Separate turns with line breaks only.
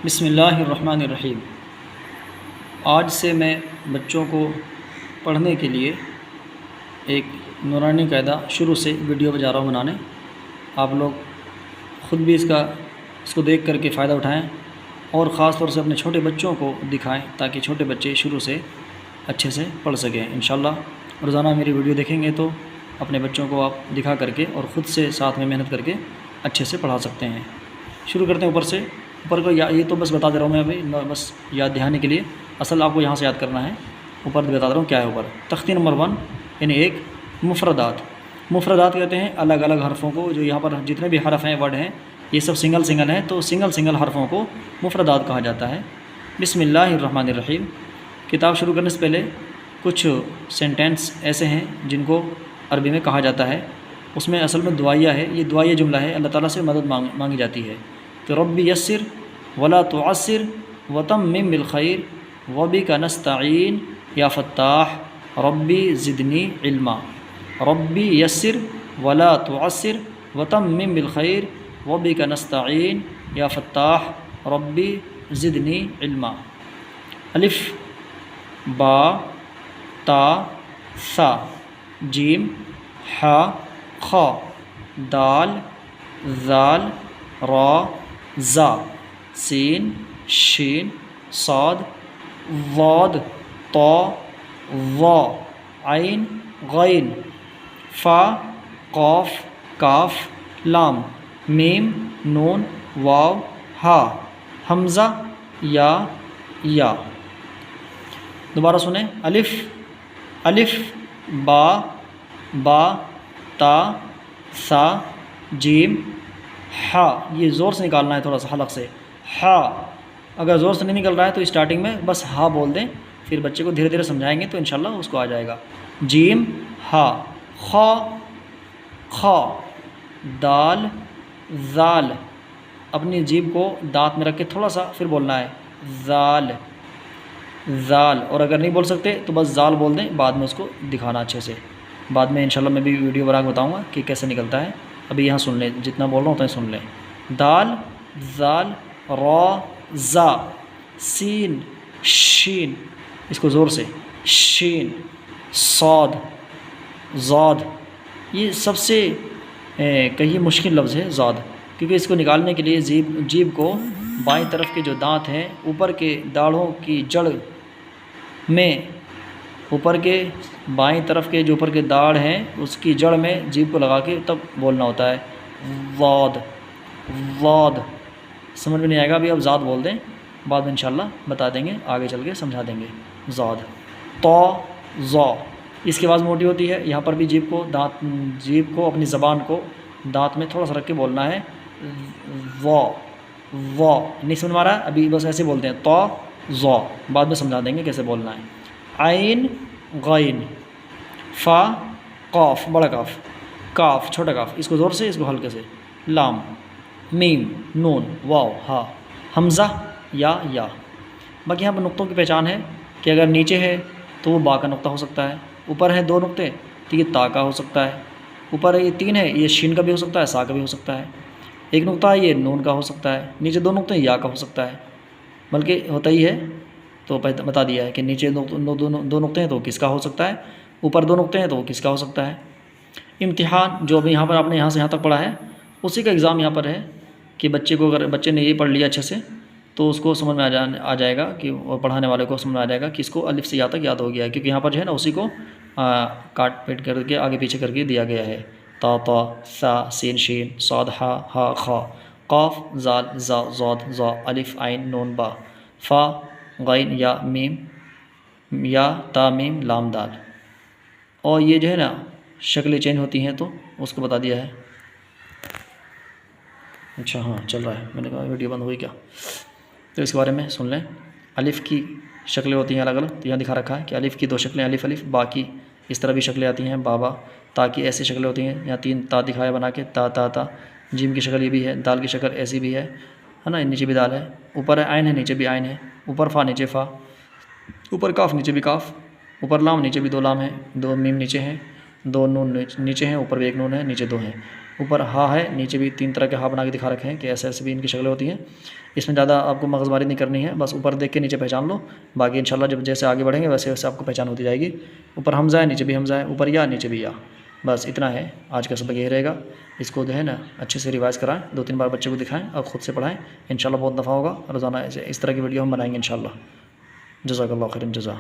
بسم اللہ الرحمن الرحیم۔ آج سے میں بچوں کو پڑھنے کے لیے ایک نورانی قاعدہ شروع سے ویڈیو پہ جا رہا ہوں بنانے۔ آپ لوگ خود بھی اس کو دیکھ کر کے فائدہ اٹھائیں اور خاص طور سے اپنے چھوٹے بچوں کو دکھائیں تاکہ چھوٹے بچے شروع سے اچھے سے پڑھ سکیں۔ انشاءاللہ روزانہ میری ویڈیو دیکھیں گے تو اپنے بچوں کو آپ دکھا کر کے اور خود سے ساتھ میں محنت کر کے اچھے سے پڑھا سکتے ہیں۔ شروع کرتے ہیں اوپر کو یہ تو بس بتا دے رہا ہوں میں ابھی، بس یاد دہانے کے لیے، اصل آپ کو یہاں سے یاد کرنا ہے۔ اوپر بتا دے رہا ہوں کیا ہے اوپر۔ تختی نمبر 1 یعنی ایک مفردات کہتے ہیں الگ الگ حرفوں کو، جو یہاں پر جتنے بھی حرف ہیں ورڈ ہیں یہ سب سنگل ہیں، تو سنگل حرفوں کو مفردات کہا جاتا ہے۔ بسم اللہ الرحمن الرحیم۔ کتاب شروع کرنے سے پہلے کچھ سینٹینس ایسے ہیں جن کو عربی میں کہا جاتا ہے، اس میں اصل میں دعائیہ ہے، یہ دعائیہ جملہ ہے، اللہ تعالیٰ سے مدد مانگی جاتی ہے کہ ربی یسر ولا تعسر وتمم بالخیر وبک نستعین یا فتاح ربی زدنی علما۔ ربی یسر ولا تعسر وتمم بالخیر وبک نستعین یا فتاح ربی زدنی علما۔ الف با تا ثا جیم حا خا دال ذال را زا سین شین صاد ضاد طا ظا عین غین فا قاف کاف لام میم نون واو ہا حمزہ یا۔ دوبارہ سنیں۔ الف با تا ثا جیم ہا، یہ زور سے نکالنا ہے تھوڑا سا حلق سے، ہا۔ اگر زور سے نہیں نکل رہا ہے تو اسٹارٹنگ میں بس ہا بول دیں، پھر بچے کو دھیرے دھیرے سمجھائیں گے تو انشاءاللہ اس کو آ جائے گا۔ جیم ہا خا دال ذال، اپنی جیب کو دانت میں رکھ کے تھوڑا سا پھر بولنا ہے ذال، اور اگر نہیں بول سکتے تو بس زال بول دیں، بعد میں اس کو دکھانا اچھے سے۔ بعد میں انشاءاللہ میں بھی ویڈیو بنا کے بتاؤں گا کہ کیسے نکلتا ہے، ابھی یہاں سن لیں، جتنا بول رہا ہوں اتنا سن لیں۔ دال ذال را زا سین شین، اس کو زور سے، شین صاد زاد، یہ سب سے کہیں مشکل لفظ ہے زاد، کیونکہ اس کو نکالنے کے لیے جیب کو بائیں طرف کے جو دانت ہیں اوپر کے داڑھوں کی جڑ میں، اوپر کے بائیں طرف کے جو اوپر کے داڑھ ہیں اس کی جڑ میں جیب کو لگا کے تب بولنا ہوتا ہے ضاد۔ سمجھ میں نہیں آئے گا ابھی آپ زاد بول دیں، بعد میں انشاءاللہ بتا دیں گے، آگے چل کے سمجھا دیں گے۔ زاد طا ظا، اس کی آواز موٹی ہوتی ہے، یہاں پر بھی جیب کو اپنی زبان کو دانت میں تھوڑا سا رکھ کے بولنا ہے۔ وا نہیں سمجھ میں آ رہا ہے ابھی، بس ایسے بولتے ہیں طا ظا، بعد میں سمجھا دیں گے کیسے بولنا ہے۔ عین غین فا قاف بڑا کاف کاف چھوٹا کاف، اس کو زور سے، اس کو ہلکے سے، لام میم نون واو ہا حمزہ یا۔ باقی یہاں پر نقطوں کی پہچان ہے کہ اگر نیچے ہے تو وہ با کا نقطہ ہو سکتا ہے، اوپر ہے 2 نقطے تو یہ تا کا ہو سکتا ہے، اوپر ہے یہ 3 ہے یہ شین کا بھی ہو سکتا ہے، سا کا بھی ہو سکتا ہے، 1 نقطہ ہے یہ نون کا ہو سکتا ہے، نیچے 2 نقطے یا کا ہو سکتا ہے، بلکہ ہوتا ہی ہے تو بتا دیا ہے کہ نیچے 2 نقطے ہیں تو کس کا ہو سکتا ہے، اوپر 2 نقطے ہیں تو وہ کس کا ہو سکتا ہے۔ امتحان جو ابھی یہاں پر آپ نے یہاں سے یہاں تک پڑھا ہے اسی کا ایگزام یہاں پر ہے کہ بچے کو، اگر بچے نے یہ پڑھ لیا اچھے سے تو اس کو سمجھ میں آ جائے گا کہ، اور پڑھانے والے کو سمجھ میں آ جائے گا کہ اس کو الف سے یا تک یاد ہو گیا ہے، کیونکہ یہاں پر جو ہے نا اسی کو کاٹ پیٹ کر کے آگے پیچھے کر کے دیا گیا ہے۔ تا ثا سین شین صاد ہا خا قاف زال زا ضاد ظا الف عین نون با فا غین یا میم یا تا میم لام دال، اور یہ جو ہے نا شکلیں چینج ہوتی ہیں تو اس کو بتا دیا ہے۔ اچھا ہاں چل رہا ہے، میں نے کہا ویڈیو بند ہوئی کیا، تو اس کے بارے میں سن لیں۔ الف کی شکلیں ہوتی ہیں الگ الگ، تو یہاں دکھا رکھا ہے کہ الف کی 2 شکلیں، الف با کی اس طرح بھی شکلیں آتی ہیں، بابا تا کی ایسی شکلیں ہوتی ہیں، یہاں 3 تا دکھایا بنا کے، تا جیم کی شکل یہ بھی ہے، دال کی شکل ایسی بھی ہے نا، نیچے بھی دال ہے، اوپر عین ہے نیچے بھی عین ہے، اوپر فا نیچے فا، اوپر کاف نیچے بھی کاف، اوپر لام نیچے بھی 2 لام ہیں، 2 میم نیچے ہیں، 2 نون نیچے ہیں، اوپر بھی 1 نون ہے، نیچے 2 ہیں۔ اوپر ہا ہے، نیچے بھی 3 طرح کے ہا بنا کے دکھا رکھے ہیں کہ ایسے ایسے بھی ان کی شکلیں ہوتی ہیں۔ اس میں زیادہ آپ کو مغز ماری نہیں کرنی ہے، بس اوپر دیکھ کے نیچے پہچان لو، باقی انشاءاللہ جب جیسے آگے بڑھیں گے ویسے ویسے آپ کو پہچان ہوتی جائے گی۔ اوپر حمزہ ہے، نیچے بھی حمزہ ہے، اوپر یا نیچے بھی یا، بس اتنا ہے۔ آج کا سبق یہ رہے گا، اس کو جو ہے نا اچھے سے ریوائز کرائیں، 2-3 بار بچے کو دکھائیں اور خود سے پڑھائیں، انشاءاللہ بہت نفع ہوگا۔ روزانہ اس طرح کی ویڈیو ہم بنائیں گے انشاءاللہ۔ جزاک اللہ خیرا جزا۔